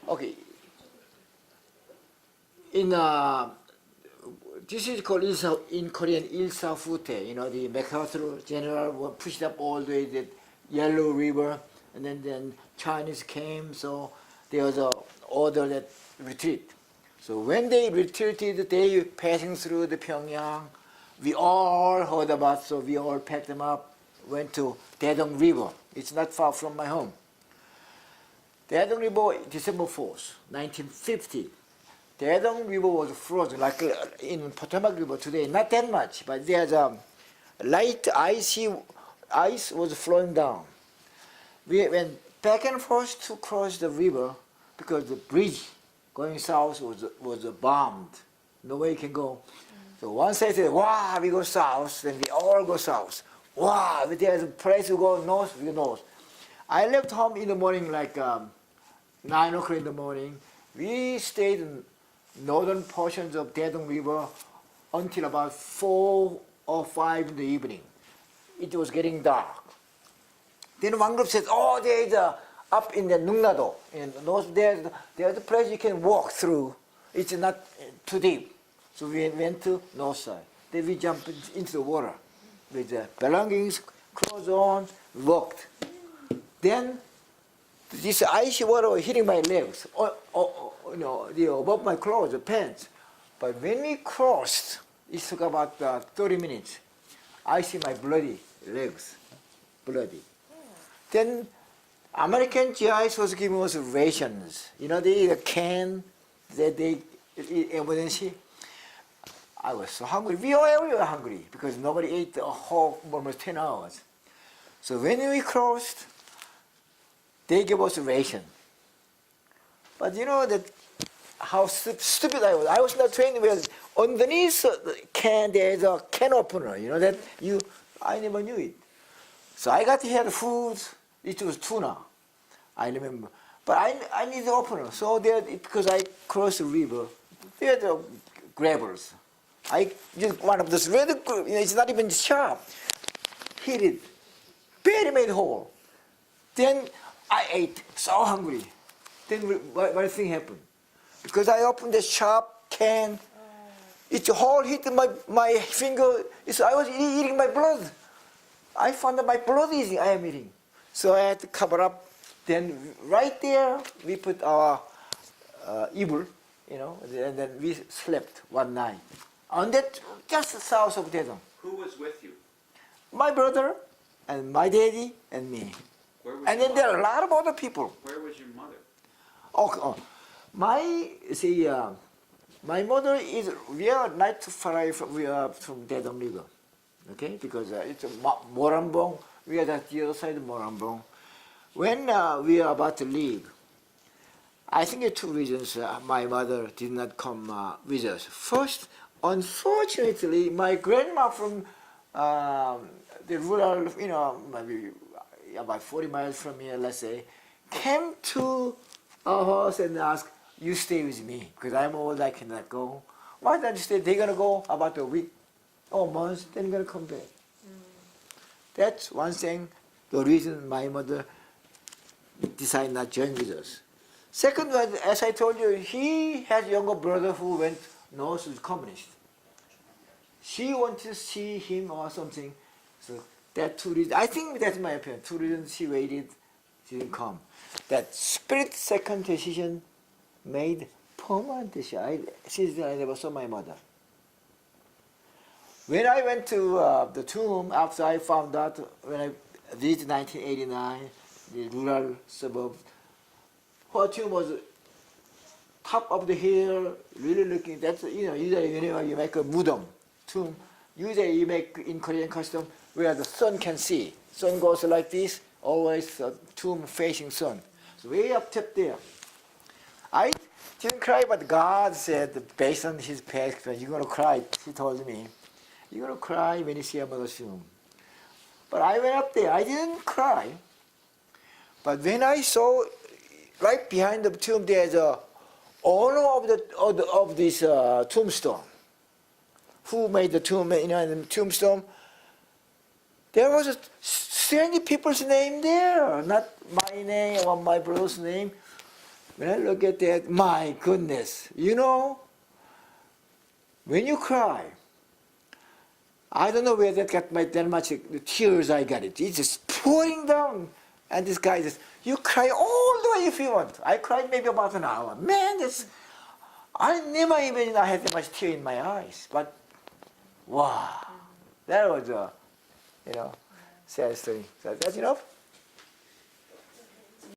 Okay. In this is called in Korean ilsafute. You know, the MacArthur general pushed up all the way the Yellow River, and then Chinese came, so there was a order that retreat. So when they retreated, they passing through the Pyongyang. We all heard about, so we all packed them up, went to Daedong River. It's not far from my home. Daedong River, December 4th, 1950. Daedong River was frozen, like in Potomac River today, not that much, but there's a light ice was flowing down. We went back and forth to cross the river because the bridge going south was bombed. No way you can go. So once I said, wow, we go south, then we all go south. Wow, if there's a place to go north, we go north. I left home in the morning, like 9 o'clock in the morning. We stayed in northern portions of Daedong River until about 4 or 5 in the evening. It was getting dark. Then one group said, oh, there's up in the Nungnado, in the north, there's a place you can walk through. It's not too deep. So we went to north side. Then we jumped into the water with the belongings, clothes on, walked. Then this icy water was hitting my legs, above my clothes, the pants. But when we crossed, it took about 30 minutes. I see my bloody legs, bloody. Then American GIs was giving us rations. You know, they eat a can that they eat emergency. I was so hungry. We were hungry because nobody ate the whole almost 10 hours. So when we crossed, they gave us a ration. But you know that how stupid I was. I was not trained well. Underneath the can, there's a can opener. You know that I never knew it. So I got here the food. It was tuna, I remember. But I need the opener. So there, because I crossed the river, there are the grabbers. I just one of those really good, it's not even sharp. Hit it, barely made hole. Then I ate, so hungry. Then what thing happened? Because I opened the sharp can, it's a hole hit my finger. I was eating my blood. I found that my blood I am eating. So I had to cover up. Then right there, we put our ibbur, and then we slept one night. On that, just south of Daedong. Who was with you? My brother, and my daddy, and me. And then there are a lot of other people. Where was your mother? My mother is, we are not too far from Daedong River, okay? Because it's a Morambong, we are at the other side of Morambong. When we are about to leave, I think there are two reasons my mother did not come with us. First, unfortunately, my grandma from the rural, maybe about 40 miles from here, let's say, came to our house and asked, you stay with me, because I'm old, I cannot go. Why don't you stay? They're going to go about a week or months, then they're going to come back. That's one thing, the reason my mother decided not to join with us. Second one, as I told you, he had a younger brother who went north with communist. She wanted to see him or something. So that two reasons, I think that's my opinion, two reasons she waited, she didn't come. That split second decision made permanent decision. Since then I never saw my mother. When I went to the tomb, after I found out, when I visited 1989, the rural suburb, her tomb was top of the hill, really looking, that's, usually whenever you make a mudam tomb, usually you make in Korean custom where the sun can see. Sun goes like this, always a tomb facing sun. So way up top there. I didn't cry, but God said, based on his past, you're going to cry, he told me. You're going to cry when you see a mother's tomb. But I went up there, I didn't cry. But when I saw, right behind the tomb, there's a owner of this tombstone. Who made the tomb, the tombstone? There was a strange people's name there, not my name or my brother's name. when I look at that, my goodness, you know, when you cry, I don't know where that got that much tears I got it. It's just pouring down. And this guy says, you cry all the way if you want. I cried maybe about an hour. Man, I never imagined I had that much tear in my eyes. But, wow, that was a, sad story. So that's enough.